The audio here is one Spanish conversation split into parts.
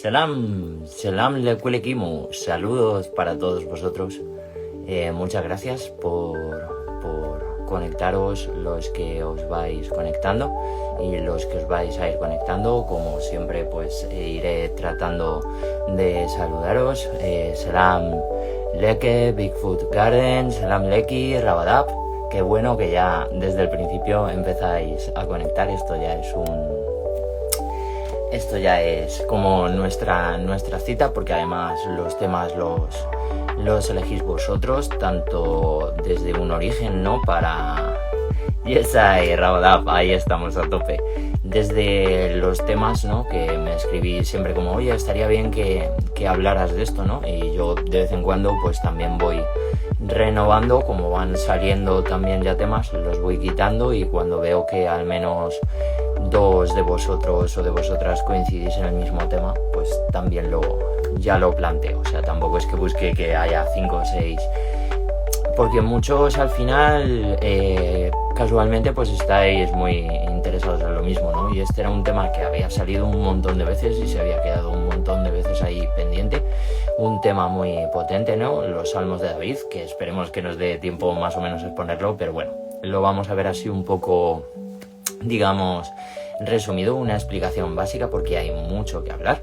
Selam lekulekimu, saludos para todos vosotros. Muchas gracias por conectaros, los que os vais conectando y los que os vais a ir conectando. Como siempre, pues iré tratando de saludaros. Selam leke, Bigfoot Garden, selam leki, Rabadab. Qué bueno que ya desde el principio empezáis a conectar. Esto ya es como nuestra cita, porque además los temas los elegís vosotros, tanto desde un origen, ¿no? Rabadab, ahí estamos a tope. Desde los temas, ¿no? Que me escribís siempre como, oye, estaría bien que hablaras de esto, ¿no? Y yo de vez en cuando pues también voy renovando, como van saliendo también ya temas, los voy quitando, y cuando veo que al menos dos de vosotros o de vosotras coincidís en el mismo tema, pues también ya lo planteo. O sea, tampoco es que busque que haya 5 o 6, porque muchos al final casualmente pues estáis muy interesados en lo mismo, ¿no? Y este era un tema que había salido un montón de veces y se había quedado un montón de veces ahí pendiente. Un tema muy potente, ¿no? Los Salmos de David, que esperemos que nos dé tiempo más o menos a exponerlo, pero bueno, lo vamos a ver así un poco, digamos, resumido, una explicación básica, porque hay mucho que hablar.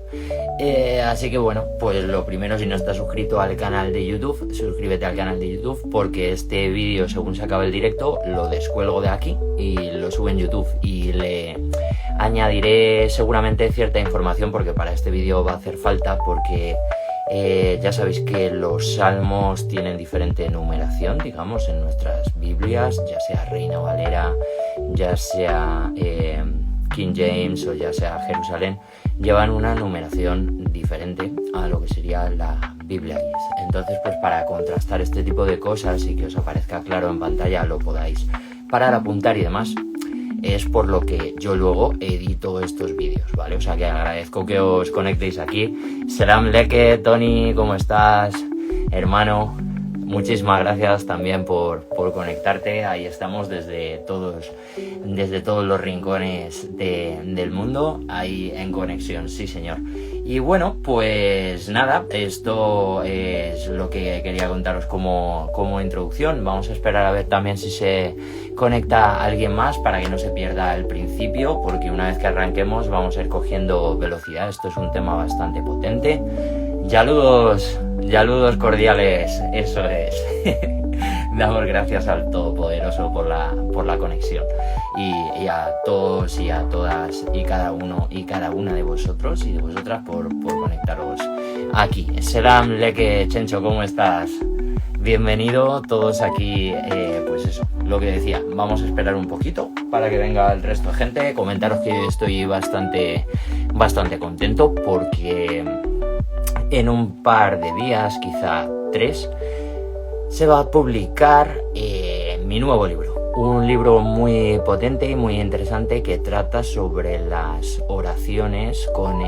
Así que bueno, pues lo primero, si no estás suscrito al canal de YouTube, suscríbete al canal de YouTube, porque este vídeo, según se acabe el directo, lo descuelgo de aquí y lo subo en YouTube, y le añadiré seguramente cierta información, porque para este vídeo va a hacer falta, porque ya sabéis que los salmos tienen diferente numeración, digamos, en nuestras Biblias, ya sea Reina Valera, ya sea King James o ya sea Jerusalén, llevan una numeración diferente a lo que sería la Biblia Guinness. Entonces, pues para contrastar este tipo de cosas y que os aparezca claro en pantalla, lo podáis parar, apuntar y demás, es por lo que yo luego edito estos vídeos, ¿vale? O sea que agradezco que os conectéis aquí. Selam leke, Tony, ¿cómo estás, hermano? Muchísimas gracias también por conectarte. Ahí estamos desde todos los rincones del mundo, ahí en conexión, sí señor. Y bueno, pues nada, esto es lo que quería contaros como introducción. Vamos a esperar a ver también si se conecta alguien más para que no se pierda el principio, porque una vez que arranquemos vamos a ir cogiendo velocidad. Esto es un tema bastante potente. Saludos cordiales, eso es. Damos gracias al Todopoderoso por la conexión, y a todos y a todas y cada uno y cada una de vosotros y de vosotras por conectaros aquí. Selam leke, Chencho, ¿cómo estás? Bienvenido todos aquí. Pues eso, lo que decía, vamos a esperar un poquito para que venga el resto de gente. Comentaros que estoy bastante contento, porque en un par de días, quizá 3, se va a publicar mi nuevo libro. Un libro muy potente y muy interesante que trata sobre las oraciones con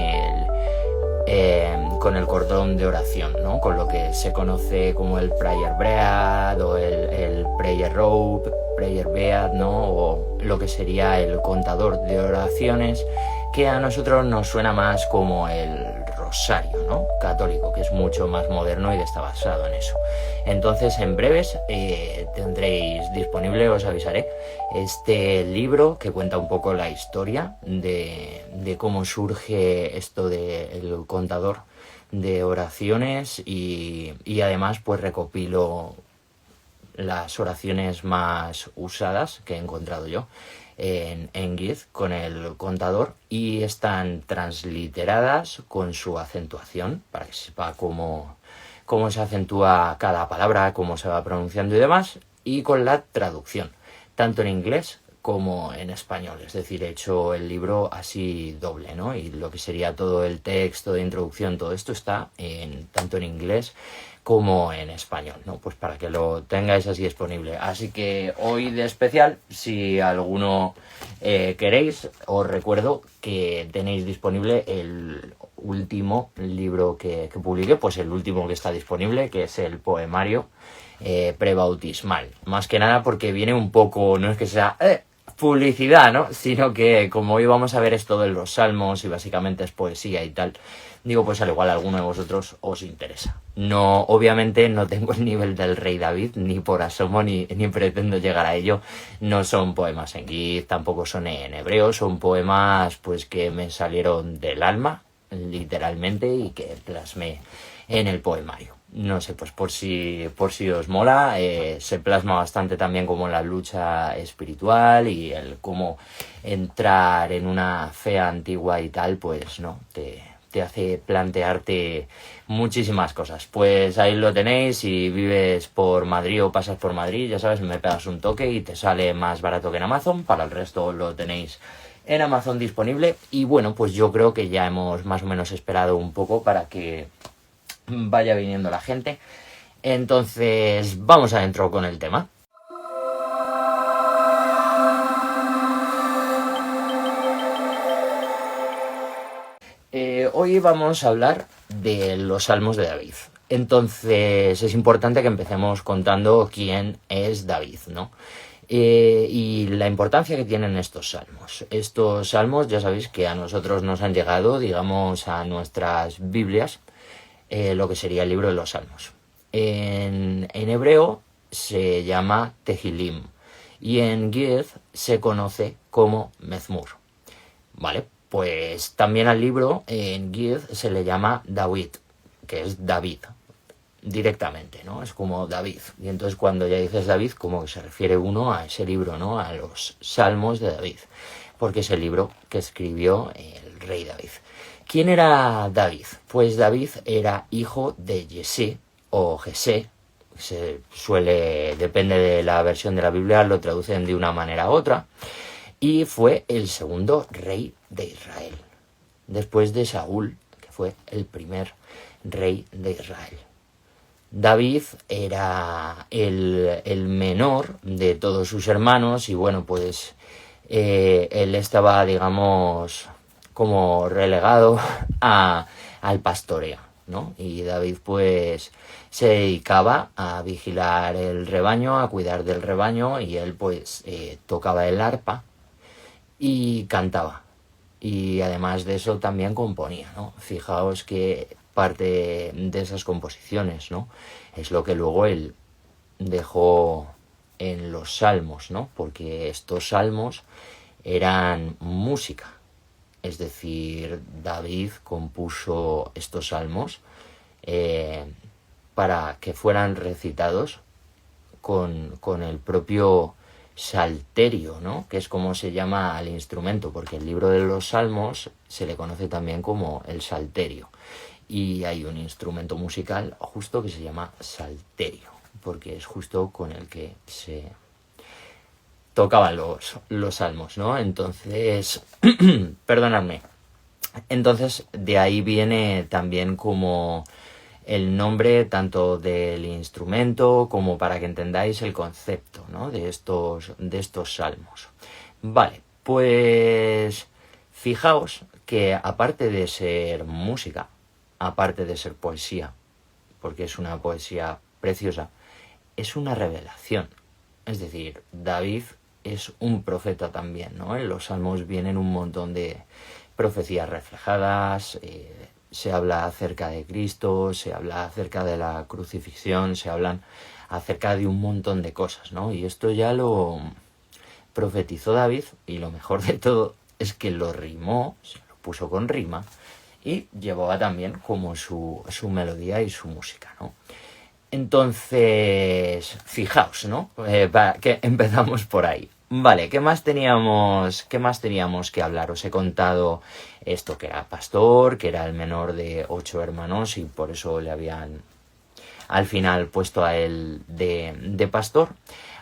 el cordón de oración, ¿no? Con lo que se conoce como el prayer bead o el prayer rope, prayer bead, ¿no? O lo que sería el contador de oraciones, que a nosotros nos suena más como el rosario, ¿no? Católico, que es mucho más moderno y que está basado en eso. Entonces, en breves tendréis disponible, os avisaré, este libro que cuenta un poco la historia de cómo surge esto del contador de oraciones, y además pues recopilo las oraciones más usadas que he encontrado yo en Giz con el contador, y están transliteradas con su acentuación para que se sepa cómo se acentúa cada palabra, cómo se va pronunciando y demás, y con la traducción, tanto en inglés como en español. Es decir, he hecho el libro así doble, ¿no? Y lo que sería todo el texto de introducción, todo esto está tanto en inglés como en español, ¿no? Pues para que lo tengáis así disponible. Así que hoy de especial, si alguno queréis, os recuerdo que tenéis disponible el último libro que publiqué, pues el último que está disponible, que es el poemario prebautismal. Más que nada porque viene un poco, no es que sea publicidad, ¿no? Sino que como hoy vamos a ver esto de los salmos y básicamente es poesía y tal, digo, pues al igual a alguno de vosotros os interesa. No, obviamente no tengo el nivel del rey David, ni por asomo, ni pretendo llegar a ello. No son poemas en Git, tampoco son en hebreo, son poemas pues que me salieron del alma, literalmente, y que plasmé en el poemario. No sé, pues por si os mola, se plasma bastante también como la lucha espiritual y el cómo entrar en una fe antigua y tal, pues no, te hace plantearte muchísimas cosas. Pues ahí lo tenéis, si vives por Madrid o pasas por Madrid, ya sabes, me pegas un toque y te sale más barato que en Amazon. Para el resto lo tenéis en Amazon disponible. Y bueno, pues yo creo que ya hemos más o menos esperado un poco para que vaya viniendo la gente. Entonces vamos adentro con el tema. Hoy vamos a hablar de los salmos de David. Entonces es importante que empecemos contando quién es David, ¿no? Y la importancia que tienen estos salmos. Estos salmos ya sabéis que a nosotros nos han llegado, digamos, a nuestras Biblias, lo que sería el libro de los salmos. En hebreo se llama Tehilim y en Gid se conoce como Mezmur. ¿Vale? Pues también al libro en Gid se le llama David, que es David, directamente, ¿no? Es como David. Y entonces cuando ya dices David, como que se refiere uno a ese libro, ¿no? A los salmos de David, porque es el libro que escribió el rey David. ¿Quién era David? Pues David era hijo de Yesé o Jesé. Depende de la versión de la Biblia, lo traducen de una manera u otra. Y fue el segundo rey de Israel, después de Saúl, que fue el primer rey de Israel. David era el menor de todos sus hermanos y bueno, pues él estaba, digamos, como relegado al pastoreo, ¿no? Y David pues se dedicaba a vigilar el rebaño, a cuidar del rebaño y él pues tocaba el arpa y cantaba. Y además de eso también componía, ¿no? Fijaos que parte de esas composiciones, ¿no? Es lo que luego él dejó en los salmos, ¿no? Porque estos salmos eran música. Es decir, David compuso estos salmos para que fueran recitados con el propio salterio, ¿no? Que es como se llama al instrumento, porque el libro de los salmos se le conoce también como el salterio. Y hay un instrumento musical justo que se llama salterio, porque es justo con el que se tocaban los salmos, ¿no? Entonces, perdonadme. Entonces, de ahí viene también como el nombre tanto del instrumento como para que entendáis el concepto, ¿no? de estos salmos. Vale, pues fijaos que aparte de ser música, aparte de ser poesía, porque es una poesía preciosa, es una revelación. Es decir, David es un profeta también, ¿no? En los salmos vienen un montón de profecías reflejadas, se habla acerca de Cristo, se habla acerca de la crucifixión, se hablan acerca de un montón de cosas, ¿no? Y esto ya lo profetizó David, y lo mejor de todo es que lo rimó, se lo puso con rima, y llevaba también como su melodía y su música, ¿no? Entonces, fijaos, ¿no? Que empezamos por ahí. Vale, ¿qué más teníamos que hablar? Os he contado esto, que era pastor, que era el menor de 8 hermanos y por eso le habían al final puesto a él de pastor.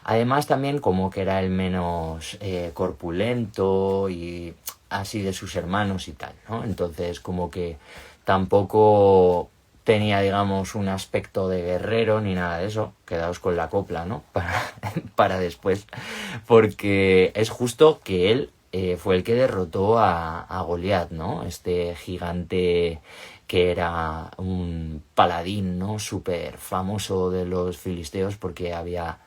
Además también como que era el menos corpulento y así de sus hermanos y tal, ¿no? Entonces como que tampoco tenía, digamos, un aspecto de guerrero ni nada de eso. Quedaos con la copla, ¿no? Para después. Porque es justo que él fue el que derrotó a Goliat, ¿no? Este gigante que era un paladín, ¿no? Súper famoso de los filisteos porque había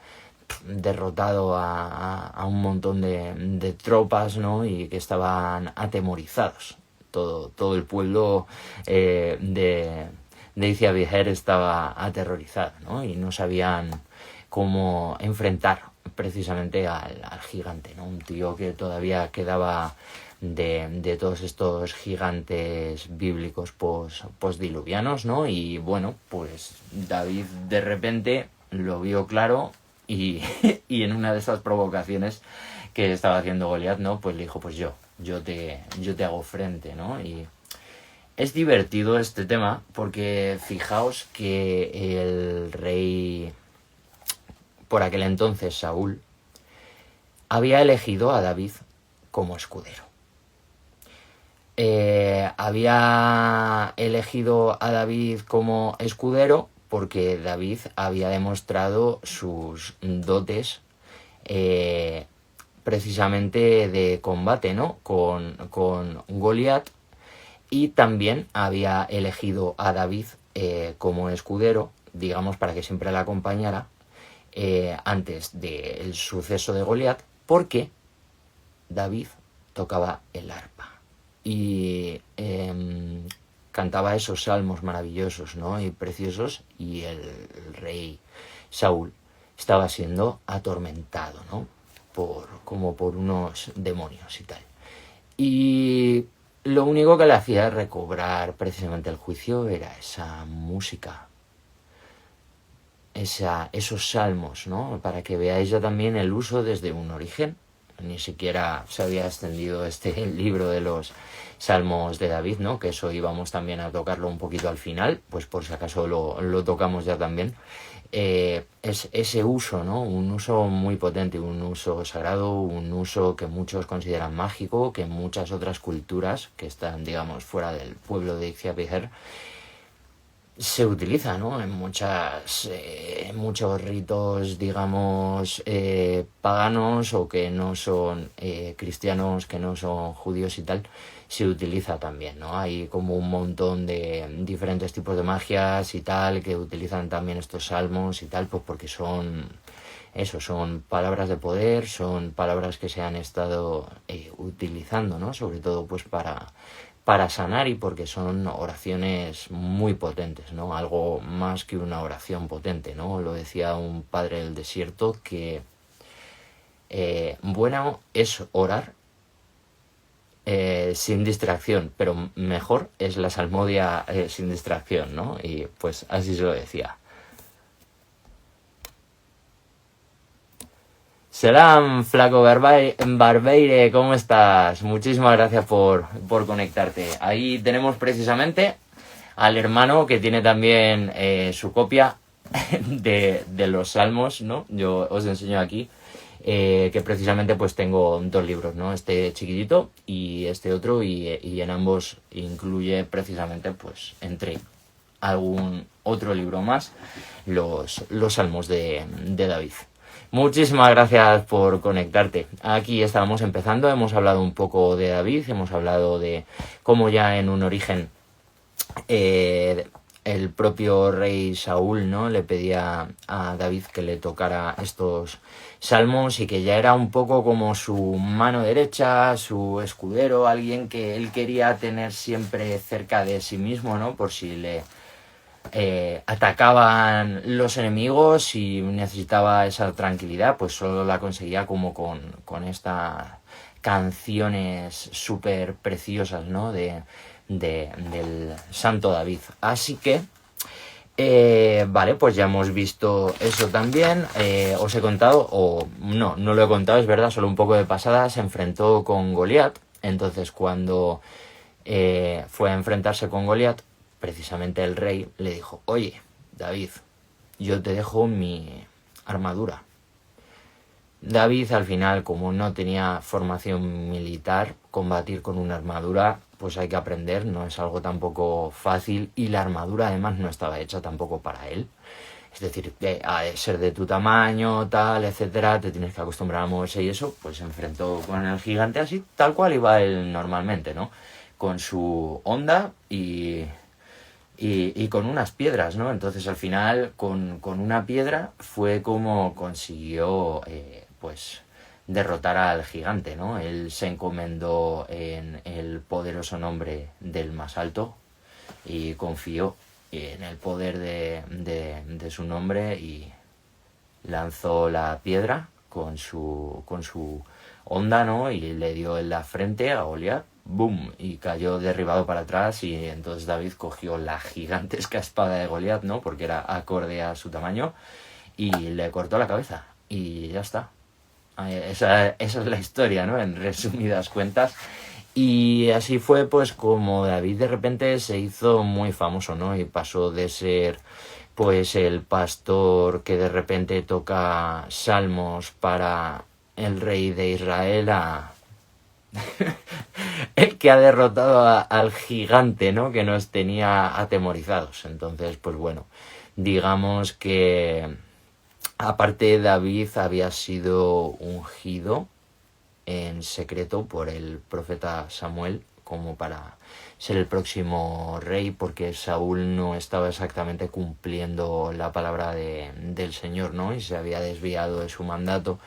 derrotado a un montón de tropas, ¿no? Y que estaban atemorizados. Todo el pueblo de Izyabiher estaba aterrorizado, ¿no? Y no sabían cómo enfrentar precisamente al gigante, ¿no? Un tío que todavía quedaba de todos estos gigantes bíblicos postdiluvianos, ¿no? Y bueno, pues David de repente lo vio claro y, y en una de esas provocaciones que estaba haciendo Goliat, ¿no? Pues le dijo, pues yo te hago frente, ¿no? Y es divertido este tema porque fijaos que el rey, por aquel entonces Saúl, había elegido a David como escudero. Había elegido a David como escudero porque David había demostrado sus dotes precisamente de combate, ¿no? Con Goliat, y también había elegido a David como escudero, digamos, para que siempre le acompañara antes del suceso de Goliat, porque David tocaba el arpa y cantaba esos salmos maravillosos, ¿no? Y preciosos, y el rey Saúl estaba siendo atormentado, ¿no? Como por unos demonios y tal. Y lo único que le hacía recobrar precisamente el juicio era esa música, esos salmos, ¿no? Para que veáis ya también el uso desde un origen. Ni siquiera se había extendido este libro de los salmos de David, ¿no? Que eso íbamos también a tocarlo un poquito al final, pues por si acaso lo tocamos ya también. Es ese uso, ¿no? Un uso muy potente, un uso sagrado, un uso que muchos consideran mágico, que en muchas otras culturas que están, digamos, fuera del pueblo de Izyabiher se utiliza, ¿no? En muchos ritos, digamos, paganos, o que no son cristianos, que no son judíos y tal, se utiliza también, ¿no? Hay como un montón de diferentes tipos de magias y tal que utilizan también estos salmos y tal, pues porque son palabras de poder, son palabras que se han estado utilizando, ¿no? Sobre todo pues para sanar, y porque son oraciones muy potentes, ¿no? Algo más que una oración potente, ¿no? Lo decía un padre del desierto, que bueno es orar sin distracción, pero mejor es la salmodia sin distracción, ¿no? Y pues así se lo decía. Selam, Flaco Barbeire, ¿cómo estás? Muchísimas gracias por conectarte. Ahí tenemos precisamente al hermano que tiene también su copia de los salmos, ¿no? Yo os enseño aquí que precisamente pues tengo dos libros, ¿no? Este chiquitito y este otro, y en ambos incluye precisamente, pues, entre algún otro libro más, los salmos de David. Muchísimas gracias por conectarte. Aquí estábamos empezando, hemos hablado un poco de David, hemos hablado de cómo ya en un origen el propio rey Saúl, ¿no? Le pedía a David que le tocara estos salmos, y que ya era un poco como su mano derecha, su escudero, alguien que él quería tener siempre cerca de sí mismo, ¿no? Por si le atacaban los enemigos y necesitaba esa tranquilidad, pues solo la conseguía como con estas canciones súper preciosas, ¿no? Del santo David. Así que vale, pues ya hemos visto eso también. Os he contado, o no lo he contado, es verdad, solo un poco de pasada. Se enfrentó con Goliat. Entonces cuando fue a enfrentarse con Goliat, precisamente el rey le dijo: oye, David, yo te dejo mi armadura. David, al final, como no tenía formación militar, combatir con una armadura, pues hay que aprender, no es algo tampoco fácil, y la armadura además no estaba hecha tampoco para él. Es decir, a ser de tu tamaño, tal, etcétera, te tienes que acostumbrar a moverse, y eso, pues se enfrentó con el gigante así, tal cual iba él normalmente, ¿no? Con su onda y y con unas piedras, ¿no? Entonces al final con una piedra fue como consiguió pues derrotar al gigante, ¿no? Él se encomendó en el poderoso nombre del más alto y confió en el poder de su nombre y lanzó la piedra con su onda, ¿no? Y le dio en la frente a Goliat, ¡boom! Y cayó derribado para atrás y entonces David cogió la gigantesca espada de Goliat, ¿no? Porque era acorde a su tamaño y le cortó la cabeza y ya está. Esa es la historia, ¿no? En resumidas cuentas. Y así fue pues como David de repente se hizo muy famoso, ¿no? Y pasó de ser pues el pastor que de repente toca salmos para el rey de Israel a el que ha derrotado al gigante, ¿no? Que nos tenía atemorizados. Entonces, pues bueno, digamos que aparte David había sido ungido en secreto por el profeta Samuel como para ser el próximo rey, porque Saúl no estaba exactamente cumpliendo la palabra del Señor, ¿no? Y se había desviado de su mandato.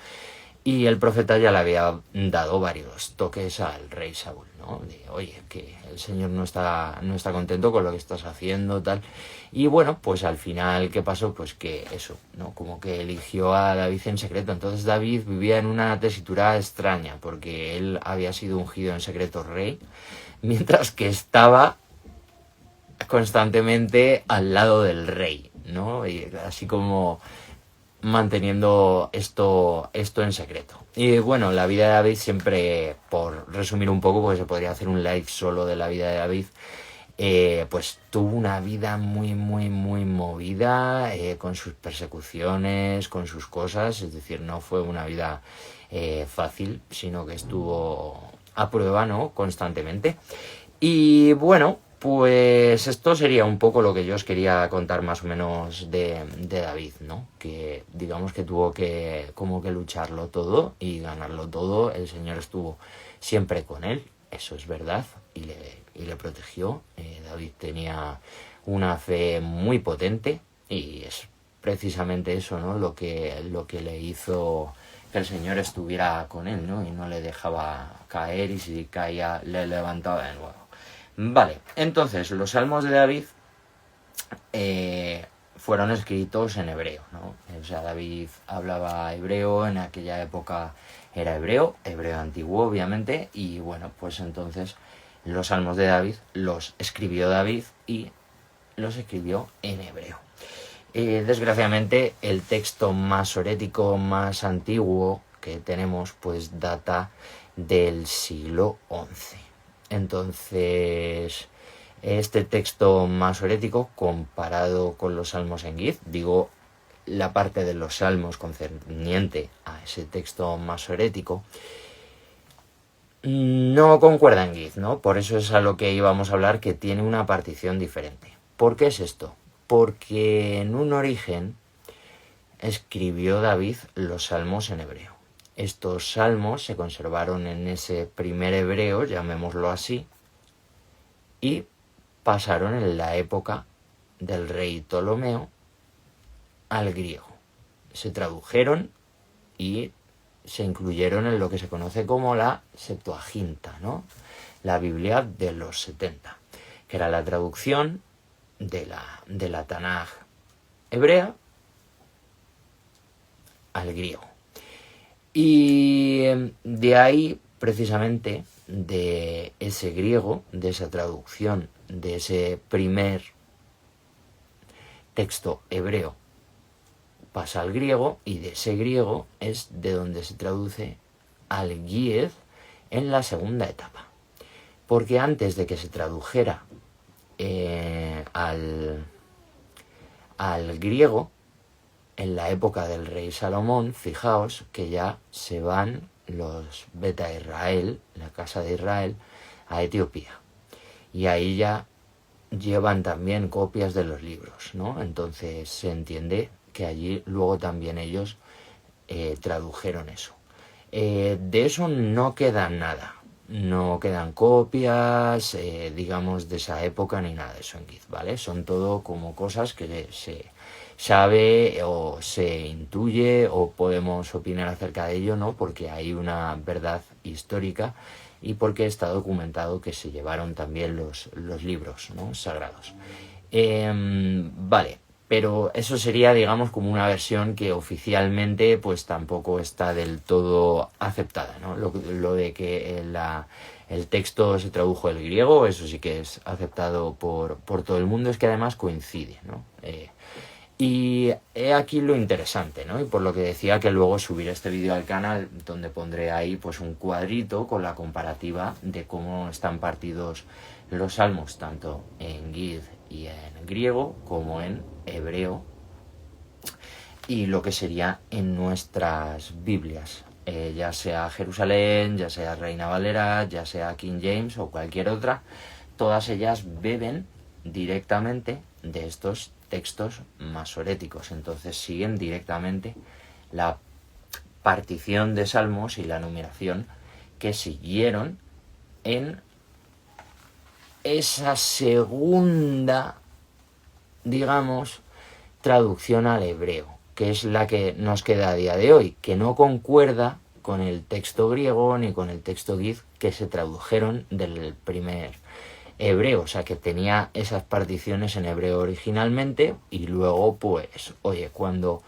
Y el profeta ya le había dado varios toques al rey Saúl, ¿no? De, oye, que el Señor no está contento con lo que estás haciendo, tal. Y bueno, pues al final, ¿qué pasó? Pues que eso, ¿no? Como que eligió a David en secreto. Entonces David vivía en una tesitura extraña, porque él había sido ungido en secreto rey, mientras que estaba constantemente al lado del rey, ¿no? Y así como manteniendo esto en secreto. Y bueno, la vida de David siempre, por resumir un poco, porque se podría hacer un live solo de la vida de David, pues tuvo una vida muy movida, con sus persecuciones, con sus cosas, es decir, no fue una vida fácil, sino que estuvo a prueba, ¿no? Constantemente. Y bueno, pues esto sería un poco lo que yo os quería contar más o menos de David, ¿no? Que digamos que tuvo que como que lucharlo todo y ganarlo todo. El Señor estuvo siempre con él, eso es verdad, y le protegió. David tenía una fe muy potente y es precisamente eso, ¿no? Lo que le hizo que el Señor estuviera con él, ¿no? Y no le dejaba caer, y si caía le levantaba de nuevo. Vale, entonces los salmos de David fueron escritos en hebreo, ¿no? O sea, David hablaba hebreo, en aquella época era hebreo antiguo obviamente, y bueno, pues entonces los salmos de David los escribió David y los escribió en hebreo. Desgraciadamente el texto masorético más antiguo que tenemos pues data del siglo XI. Entonces, este texto masorético, comparado con los salmos en Gid, digo la parte de los salmos concerniente a ese texto masorético, no concuerda en Gid, ¿no? Por eso es a lo que íbamos a hablar, que tiene una partición diferente. ¿Por qué es esto? Porque en un origen escribió David los salmos en hebreo. Estos salmos se conservaron en ese primer hebreo, llamémoslo así, y pasaron en la época del rey Ptolomeo al griego. Se tradujeron y se incluyeron en lo que se conoce como la Septuaginta, ¿no? La Biblia de los 70, que era la traducción de la Tanaj hebrea al griego. Y de ahí, precisamente, de ese griego, de esa traducción, de ese primer texto hebreo, pasa al griego, y de ese griego es de donde se traduce al Gied en la segunda etapa. Porque antes de que se tradujera al griego, en la época del rey Salomón, fijaos que ya se van los Beta Israel, la casa de Israel, a Etiopía. Y ahí ya llevan también copias de los libros, ¿no? Entonces se entiende que allí luego también ellos tradujeron eso. De eso no queda nada. no quedan copias, digamos, de esa época ni nada de eso en Git, ¿vale? Son todo como cosas que se sabe o se intuye o podemos opinar acerca de ello, ¿no? Porque hay una verdad histórica y porque está documentado que se llevaron también los libros, ¿no? Sagrados. Vale, pero eso sería, digamos, como una versión que oficialmente pues tampoco está del todo aceptada, ¿no? Lo de que el texto se tradujo del griego, eso sí que es aceptado por todo el mundo, es que además coincide, ¿no? Y he aquí lo interesante, ¿no? Y por lo que decía que luego subiré este vídeo al canal donde pondré ahí pues un cuadrito con la comparativa de cómo están partidos los salmos, tanto en Gid y en griego como en hebreo, y lo que sería en nuestras Biblias, ya sea Jerusalén, ya sea Reina Valera, ya sea King James o cualquier otra, todas ellas beben directamente de estos textos masoréticos, entonces siguen directamente la partición de salmos y la numeración que siguieron en esa segunda, digamos, traducción al hebreo, que es la que nos queda a día de hoy, que no concuerda con el texto griego ni con el texto Gid que se tradujeron del primer hebreo, o sea que tenía esas particiones en hebreo originalmente y luego pues, oye, cuando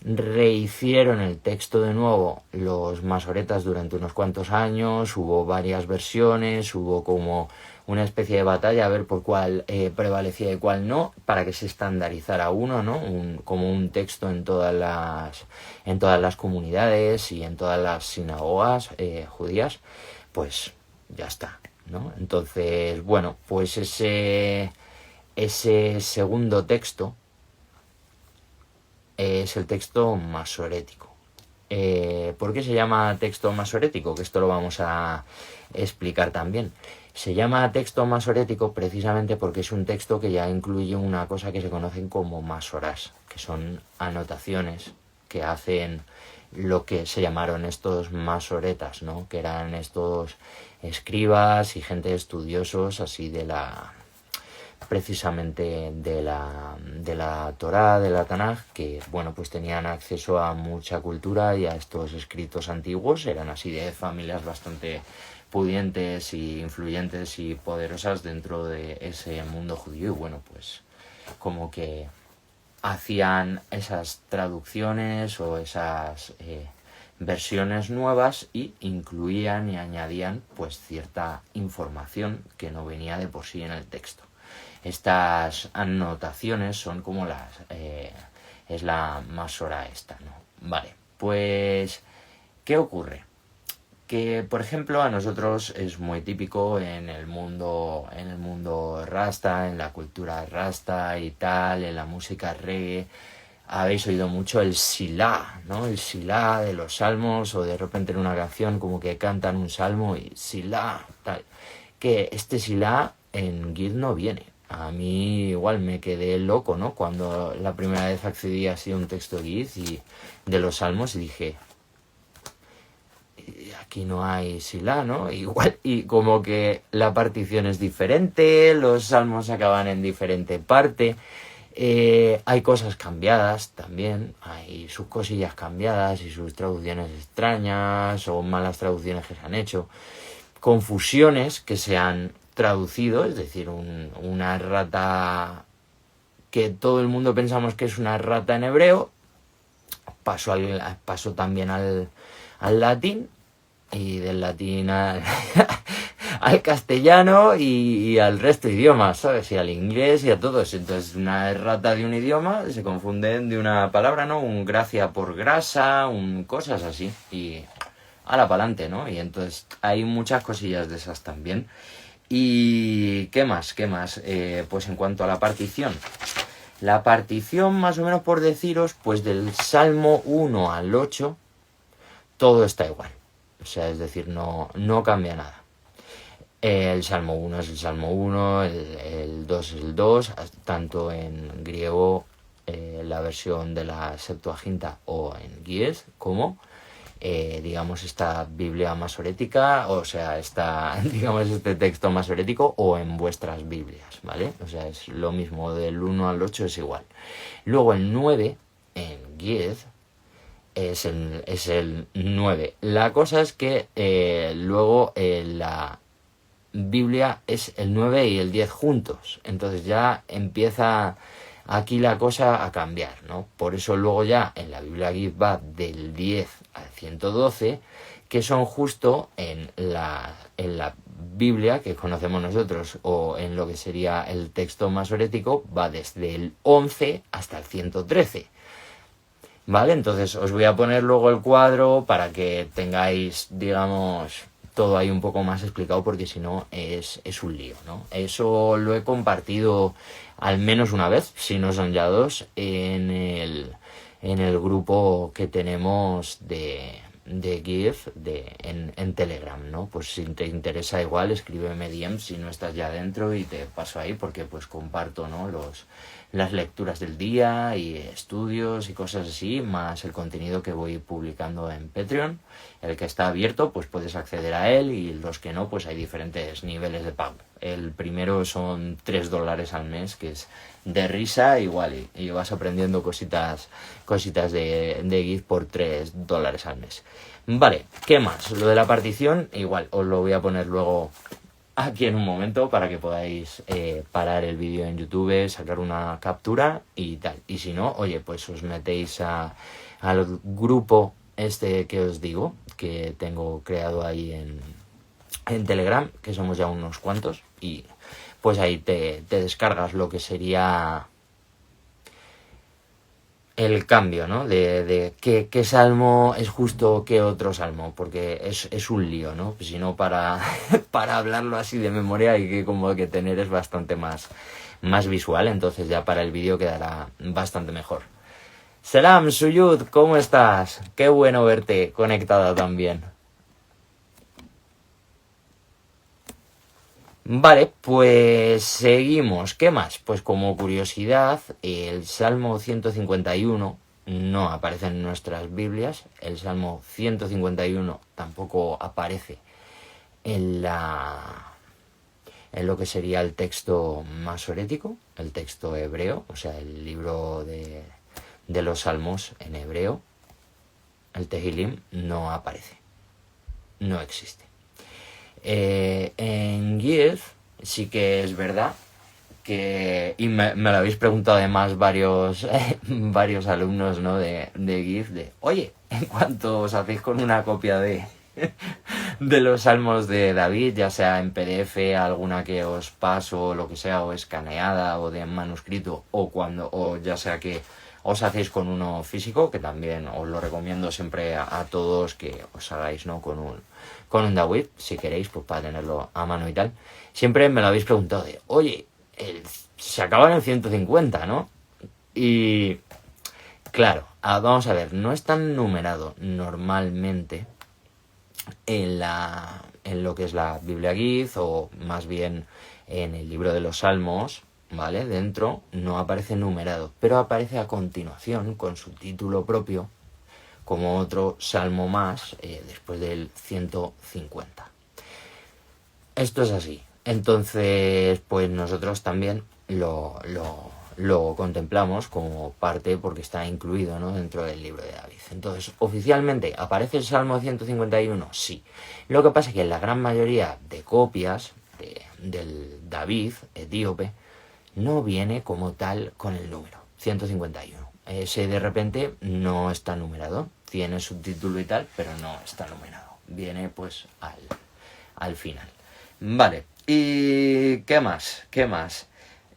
rehicieron el texto de nuevo los masoretas durante unos cuantos años, hubo varias versiones, hubo como una especie de batalla a ver por cuál prevalecía y cuál no, para que se estandarizara uno, ¿no? Como un texto en todas las comunidades y en todas las sinagogas judías, pues ya está, ¿no? Entonces, bueno, pues ese segundo texto es el texto masorético. ¿Por qué se llama texto masorético? Que esto lo vamos a explicar también. Se llama texto masorético precisamente porque es un texto que ya incluye una cosa que se conocen como masorás, que son anotaciones que hacen lo que se llamaron estos masoretas, ¿no? Que eran estos escribas y gente estudiosos así precisamente de la Torá, de la Tanaj, que bueno, pues tenían acceso a mucha cultura y a estos escritos antiguos, eran así de familias bastante pudientes y influyentes y poderosas dentro de ese mundo judío, y bueno, pues como que hacían esas traducciones o esas versiones nuevas y incluían y añadían pues cierta información que no venía de por sí en el texto. Estas anotaciones son como es la masora esta, ¿no? Vale, pues ¿qué ocurre? Que por ejemplo a nosotros es muy típico en el mundo rasta, en la cultura rasta y tal, en la música reggae, habéis oído mucho el silá, ¿no? El silá de los salmos, o de repente en una canción como que cantan un salmo y silá, tal. Que este silá en Gid no viene. A mí igual me quedé loco, ¿no? Cuando la primera vez accedí así a un texto Gid y de los salmos y dije, aquí no hay silá, ¿no? Igual, y como que la partición es diferente, los salmos acaban en diferente parte. Hay cosas cambiadas también, hay sus cosillas cambiadas y sus traducciones extrañas o malas traducciones que se han hecho, confusiones que se han traducido, es decir, una rata que todo el mundo pensamos que es una rata en hebreo, pasó también al latín, y del latín al castellano y al resto de idiomas, ¿sabes? Y al inglés y a todos. Entonces, una errata de un idioma se confunden de una palabra, ¿no? Un gracia por grasa, cosas así. Y ala pa'lante, ¿no? Y entonces hay muchas cosillas de esas también. ¿Y qué más? Pues en cuanto a la partición. La partición, más o menos por deciros, pues del Salmo 1 al 8, todo está igual. O sea, es decir, no cambia nada. El Salmo 1 es el Salmo 1, el 2 es el 2, tanto en griego, la versión de la Septuaginta, o en Gies, como digamos, esta Biblia masorética, o sea, digamos, este texto masorético, o en vuestras Biblias, ¿vale? O sea, es lo mismo, del 1 al 8 es igual. Luego el 9 en Gied es el 9. La cosa es que luego la Biblia es el 9 y el 10 juntos. Entonces ya empieza aquí la cosa a cambiar, ¿no? Por eso luego ya en la Biblia Gied va del 10 al 112, que son justo en la Biblia que conocemos nosotros, o en lo que sería el texto masorético, va desde el 11 hasta el 113. ¿Vale? Entonces os voy a poner luego el cuadro para que tengáis, digamos, todo ahí un poco más explicado, porque si no es un lío, ¿no? Eso lo he compartido al menos una vez, si no son ya dos, en el grupo que tenemos de GIF en Telegram, ¿no? Pues si te interesa, igual escríbeme DM si no estás ya dentro y te paso ahí, porque pues comparto, ¿no? Las lecturas del día y estudios y cosas así, más el contenido que voy publicando en Patreon. El que está abierto, pues puedes acceder a él, y los que no, pues hay diferentes niveles de pago. El primero son $3 al mes, que es de risa igual, y vas aprendiendo cositas de GIF por $3 al mes. Vale, ¿qué más? Lo de la partición, igual, os lo voy a poner luego aquí en un momento para que podáis parar el vídeo en YouTube, sacar una captura y tal. Y si no, oye, pues os metéis al grupo este que os digo, que tengo creado ahí en Telegram, que somos ya unos cuantos, y pues ahí te descargas lo que sería el cambio, ¿no? De qué salmo es justo que otro salmo, porque es un lío, ¿no? Si no, para hablarlo así de memoria hay que como que tener es bastante más visual, entonces ya para el vídeo quedará bastante mejor. Selam, Suyud, ¿cómo estás? Qué bueno verte conectada también. Vale, pues seguimos. ¿Qué más? Pues como curiosidad, el Salmo 151 no aparece en nuestras Biblias. El Salmo 151 tampoco aparece en lo que sería el texto masorético, el texto hebreo, o sea, el libro de los Salmos en hebreo. El Tehilim no aparece, no existe. En Gied sí que es verdad que, y me lo habéis preguntado además varios alumnos, ¿no? de Gied, oye, ¿en cuánto os hacéis con una copia de los salmos de David, ya sea en PDF, alguna que os paso, o lo que sea, o escaneada, o de manuscrito, o ya sea que os hacéis con uno físico, que también os lo recomiendo siempre a todos que os hagáis, ¿no? con un David, si queréis, pues para tenerlo a mano y tal. Siempre me lo habéis preguntado oye, se acaba en el 150, ¿no? Y claro, vamos a ver, no es tan numerado normalmente en lo que es la Biblia Gied, o más bien en el libro de los Salmos, ¿vale? Dentro no aparece numerado, pero aparece a continuación con su título propio, como otro salmo más, después del 150. Esto es así. Entonces, pues nosotros también lo contemplamos como parte, porque está incluido, ¿no? dentro del libro de David. Entonces, oficialmente, ¿aparece el Salmo 151? Sí. Lo que pasa es que en la gran mayoría de copias del David etíope no viene como tal con el número 151. Ese de repente no está numerado, tiene subtítulo y tal, pero no está numerado. Viene pues al final. Vale, ¿y qué más?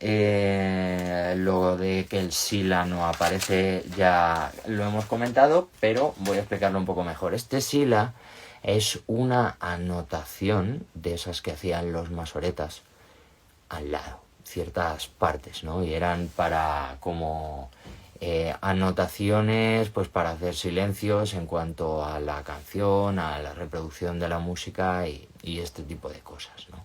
Lo de que el Sila no aparece ya lo hemos comentado, pero voy a explicarlo un poco mejor. Este Sila es una anotación de esas que hacían los masoretas al lado, ciertas partes, ¿no? Y eran para como anotaciones, pues para hacer silencios en cuanto a la canción, a la reproducción de la música y este tipo de cosas, ¿no?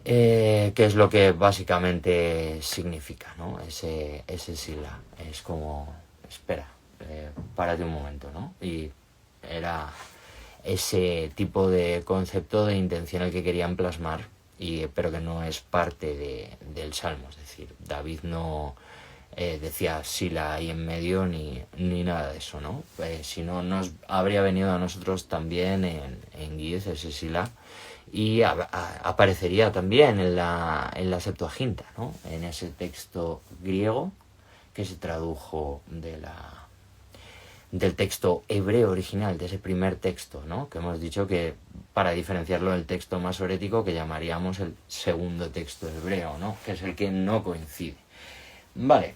Que es lo que básicamente significa, ¿no? Ese Sila es como, espera, párate un momento, ¿no? Y Era ese tipo de concepto de intención el que querían plasmar, pero que no es parte del Salmo. Es decir, David no decía Sila ahí en medio ni nada de eso, ¿no? Si no, nos habría venido a nosotros también en Giez ese Sila, y aparecería también en la Septuaginta, ¿no? En ese texto griego que se tradujo del texto hebreo original, de ese primer texto, ¿no? Que hemos dicho que, para diferenciarlo del texto masorético, que llamaríamos el segundo texto hebreo, ¿no? Que es el que no coincide. Vale.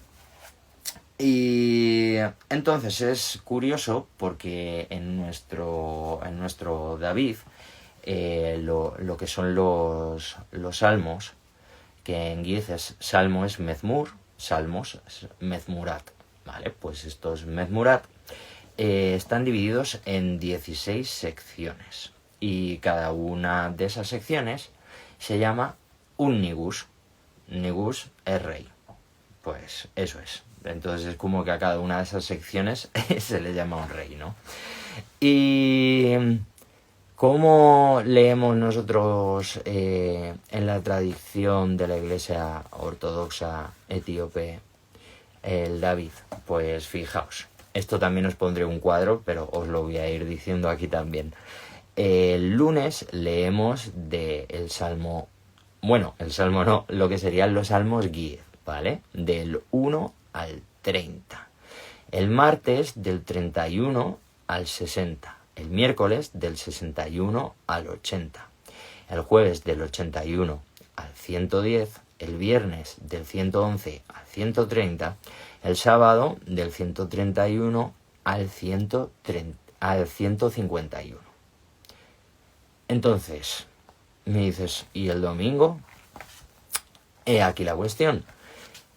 Y entonces es curioso porque en nuestro David, lo que son los salmos, que en Giez salmo es mezmur, salmos es mezmurat, ¿vale? Pues estos mezmurat están divididos en 16 secciones, y cada una de esas secciones se llama un nigus. Nigus es rey. Pues eso es. Entonces es como que a cada una de esas secciones se le llama un rey, ¿no? Y ¿cómo leemos nosotros en la tradición de la Iglesia Ortodoxa etíope el David? Pues fijaos, esto también os pondré un cuadro, pero os lo voy a ir diciendo aquí también. El lunes leemos el Salmo, bueno, el Salmo no, lo que serían los Salmos Giez, ¿vale? Del 1 al 30. El martes del 31 al 60. El miércoles del 61 al 80. El jueves del 81 al 110. El viernes del 111 al 130. El sábado del 131 al 151. Entonces, me dices, ¿y el domingo? He aquí la cuestión.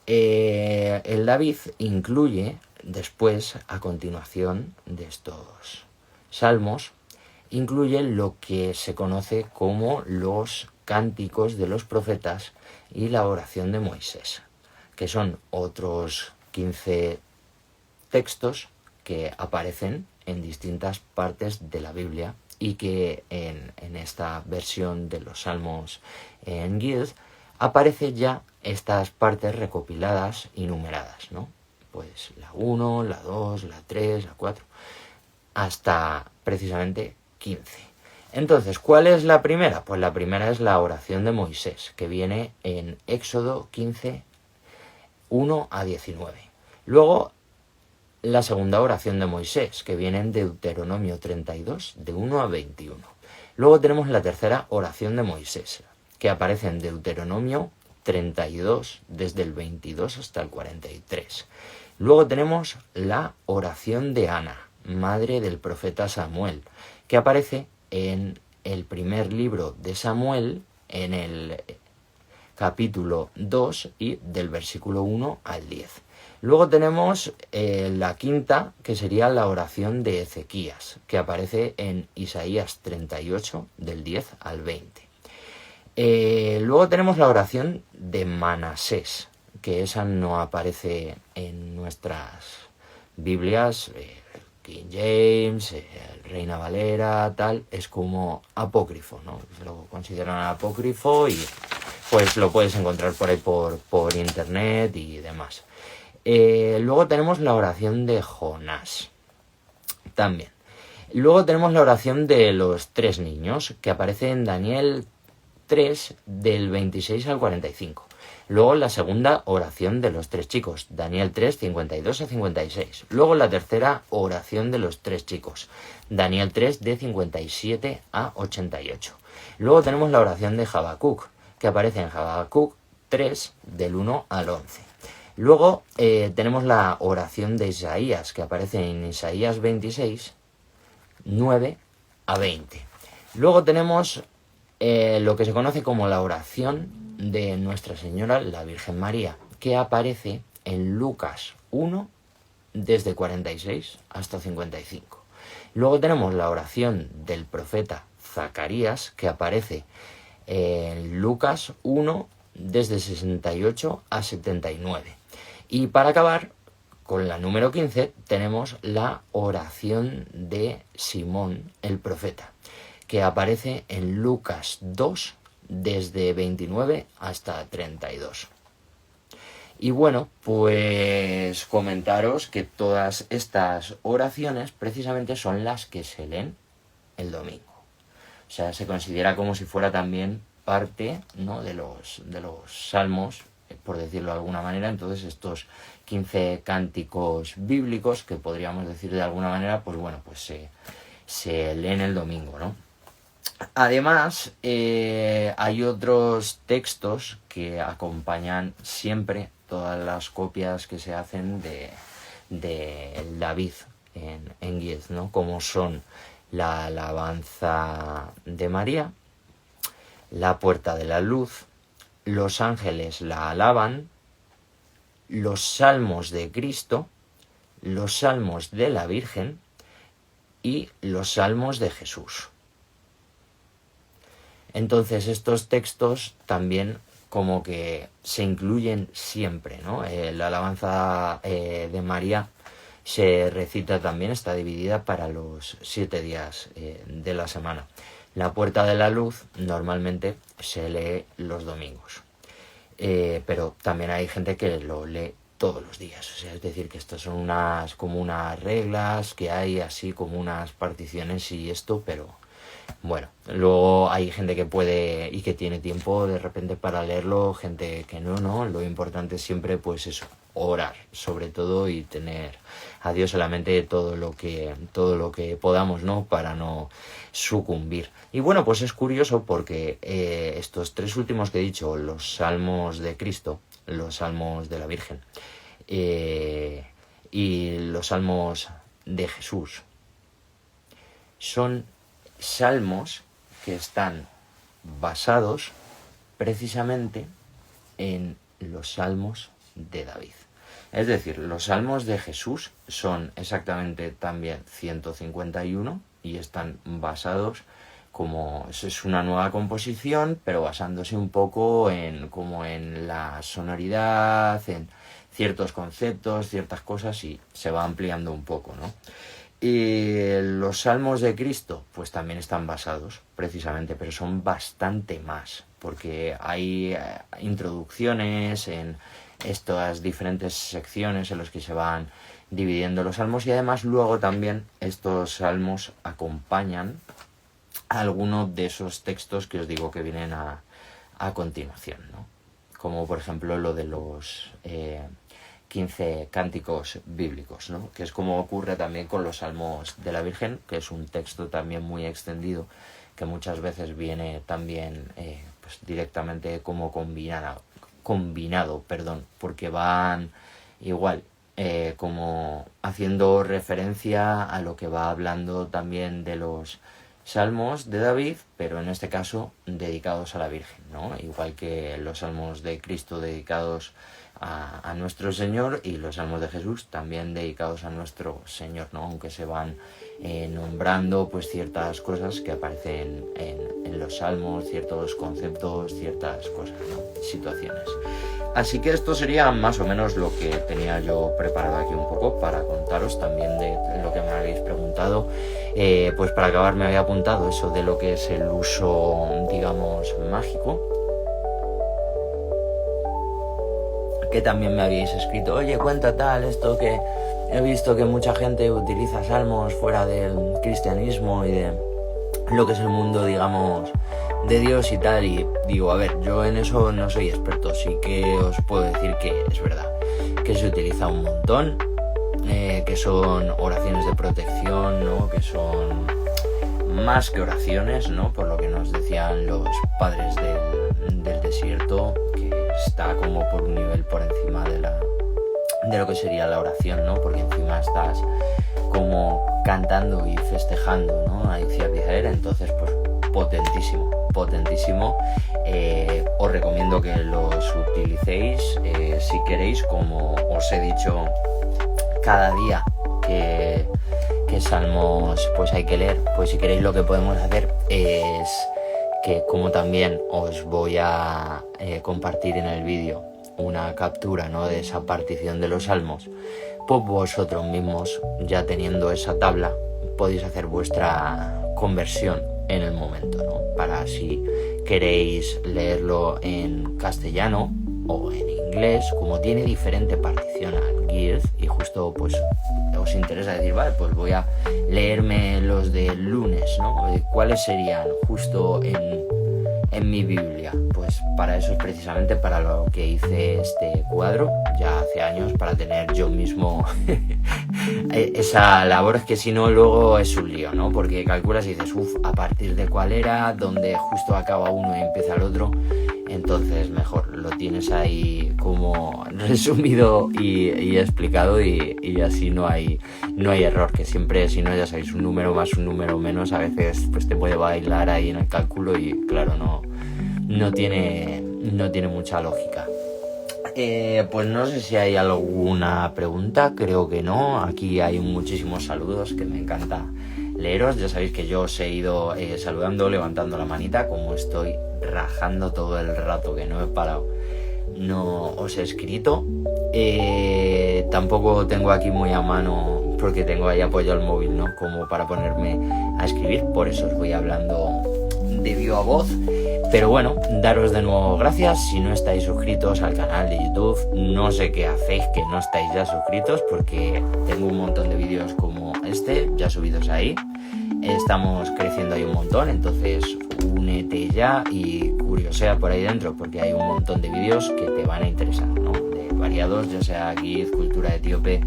El David incluye después, a continuación de estos salmos, incluye lo que se conoce como los cánticos de los profetas y la oración de Moisés, que son otros 15 textos que aparecen en distintas partes de la Biblia, y que en esta versión de los salmos en Giez aparece ya estas partes recopiladas y numeradas, ¿no? Pues la 1, la 2, la 3, la 4, hasta precisamente 15. Entonces, ¿cuál es la primera? Pues la primera es la oración de Moisés, que viene en Éxodo 15, 1 a 19. Luego, la segunda oración de Moisés, que viene en Deuteronomio 32, de 1 a 21. Luego tenemos la tercera oración de Moisés, que aparece en Deuteronomio 32, desde el 22 hasta el 43. Luego tenemos la oración de Ana, madre del profeta Samuel, que aparece en el primer libro de Samuel, en el capítulo 2 y del versículo 1 al 10. Luego tenemos la quinta, que sería la oración de Ezequías, que aparece en Isaías 38, del 10 al 20. Luego tenemos la oración de Manasés, que esa no aparece en nuestras Biblias, King James, Reina Valera, tal, es como apócrifo, ¿no? Se lo consideran apócrifo y pues lo puedes encontrar por ahí por internet y demás. Luego tenemos la oración de Jonás, también. Luego tenemos la oración de los 3 niños, que aparece en Daniel 3, del 26 al 45. Luego la segunda oración de los 3 chicos, Daniel 3, 52 a 56. Luego la tercera oración de los 3 chicos, Daniel 3, de 57 a 88. Luego tenemos la oración de Habacuc, que aparece en Habacuc 3, del 1 al 11. Luego tenemos la oración de Isaías, que aparece en Isaías 26, 9 a 20. Luego tenemos lo que se conoce como la oración de Nuestra Señora la Virgen María, que aparece en Lucas 1, desde 46 hasta 55. Luego tenemos la oración del profeta Zacarías, que aparece en Lucas 1, desde 68 a 79. Y para acabar, con la número 15 tenemos la oración de Simón el profeta, que aparece en Lucas 2 desde 29 hasta 32. Y bueno, pues comentaros que todas estas oraciones precisamente son las que se leen el domingo. O sea, se considera como si fuera también parte, ¿no?, de los salmos, por decirlo de alguna manera. Entonces estos 15 cánticos bíblicos, que podríamos decir de alguna manera, pues bueno, pues se leen el domingo, ¿no? Además, hay otros textos que acompañan siempre todas las copias que se hacen de David en Giez, ¿no? Como son la alabanza de María, la puerta de la luz, los ángeles la alaban, los salmos de Cristo, los salmos de la Virgen y los salmos de Jesús. Entonces estos textos también como que se incluyen siempre, ¿no? La alabanza de María se recita también, está dividida para los 7 días de la semana. La puerta de la luz normalmente se lee los domingos, pero también hay gente que lo lee todos los días. O sea, es decir, que estas son como unas reglas que hay, así como unas particiones y esto, pero bueno, luego hay gente que puede y que tiene tiempo de repente para leerlo, gente que no. Lo importante es siempre, pues eso, orar sobre todo y tener a Dios en la mente todo lo que podamos, ¿no?, para no sucumbir. Y bueno, pues es curioso porque estos 3 últimos que he dicho, los salmos de Cristo, los salmos de la Virgen y los salmos de Jesús, son salmos que están basados precisamente en los salmos de David. Es decir, los salmos de Jesús son exactamente también 151 y están basados como es una nueva composición, pero basándose un poco como en la sonoridad, en ciertos conceptos, ciertas cosas, y se va ampliando un poco, ¿no? Y los salmos de Cristo pues también están basados precisamente, pero son bastante más, porque hay introducciones en estas diferentes secciones en las que se van dividiendo los salmos, y además luego también estos salmos acompañan a algunos de esos textos que os digo que vienen a continuación, ¿no? Como por ejemplo lo de los 15 cánticos bíblicos, ¿no? Que es como ocurre también con los salmos de la Virgen, que es un texto también muy extendido, que muchas veces viene también pues directamente como combinado, porque van igual como haciendo referencia a lo que va hablando también de los salmos de David, pero en este caso dedicados a la Virgen, ¿no? Igual que los salmos de Cristo dedicados a nuestro Señor, y los salmos de Jesús también dedicados a nuestro Señor, ¿no? Aunque se van nombrando pues ciertas cosas que aparecen en los salmos, ciertos conceptos, ciertas cosas, ¿no?, situaciones. Así que esto sería más o menos lo que tenía yo preparado aquí un poco para contaros también de lo que me habéis preguntado. Pues para acabar me había apuntado eso de lo que es el uso, digamos, mágico, que también me habéis escrito, oye, cuenta tal, esto que he visto que mucha gente utiliza salmos fuera del cristianismo y de lo que es el mundo, digamos, de Dios y tal, y digo, a ver, yo en eso no soy experto, sí que os puedo decir que es verdad, que se utiliza un montón, que son oraciones de protección, ¿no?, que son más que oraciones, ¿no?, por lo que nos decían los padres del desierto, que está como por un nivel por encima de lo que sería la oración, ¿no?, porque encima estás como cantando y festejando, ¿no?, a Itziar, entonces pues potentísimo. Os recomiendo que los utilicéis si queréis, como os he dicho, cada día que salmos pues hay que leer. Pues si queréis, lo que podemos hacer es que, como también os voy a compartir en el vídeo una captura, ¿no?, de esa partición de los salmos, pues vosotros mismos, ya teniendo esa tabla, podéis hacer vuestra conversión en el momento, ¿no? Para si queréis leerlo en castellano o en inglés, como tiene diferente partición al Girth, y justo pues os interesa decir, vale, pues voy a leerme los de lunes, ¿no? ¿Cuáles serían justo en mi Biblia? Pues para eso es precisamente para lo que hice este cuadro ya hace años, para tener yo mismo esa labor. Es que si no luego es un lío, ¿no? Porque calculas y dices, a partir de cuál era, donde justo acaba uno y empieza el otro. Entonces mejor lo tienes ahí como resumido y explicado, y así no hay error, que siempre, si no, ya sabéis, un número más, un número menos, a veces pues te puede bailar ahí en el cálculo y claro, no tiene mucha lógica. Pues no sé si hay alguna pregunta, creo que no. Aquí hay muchísimos saludos que me encanta leeros. Ya sabéis que yo os he ido saludando, levantando la manita, como estoy rajando todo el rato que no he parado. No os he escrito. Tampoco tengo aquí muy a mano, porque tengo ahí apoyado el móvil, ¿no? Como para ponerme a escribir, por eso os voy hablando de viva voz. Pero bueno, daros de nuevo gracias. Si no estáis suscritos al canal de YouTube, no sé qué hacéis que no estáis ya suscritos, porque tengo un montón de vídeos como este ya subidos ahí. Estamos creciendo ahí un montón, entonces únete ya y curiosea por ahí dentro, porque hay un montón de vídeos que te van a interesar, ¿no? De variados, ya sea Girth, cultura etíope,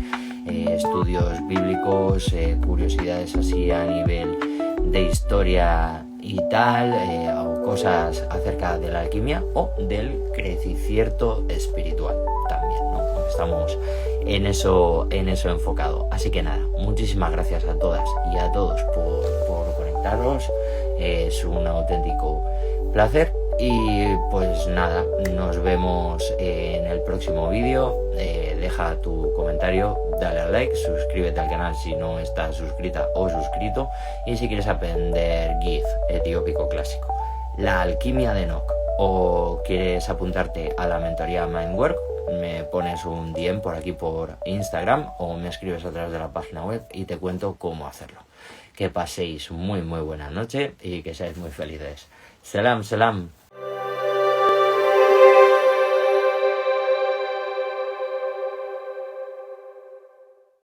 estudios bíblicos, curiosidades así a nivel de historia y tal, o cosas acerca de la alquimia o del crecimiento espiritual también, ¿no? Porque estamos en eso enfocado. Así que nada, muchísimas gracias a todas y a todos por conectaros. Es un auténtico placer. Y pues nada, nos vemos en el próximo vídeo. Deja tu comentario, dale al like, suscríbete al canal si no estás suscrita o suscrito, y si quieres aprender Girth etiópico clásico, la alquimia de Enoch, o quieres apuntarte a la mentoría Mindwork, me pones un DM por aquí por Instagram o me escribes a través de la página web y te cuento cómo hacerlo. Que paséis muy buena noche y que seáis muy felices. Selam, selam.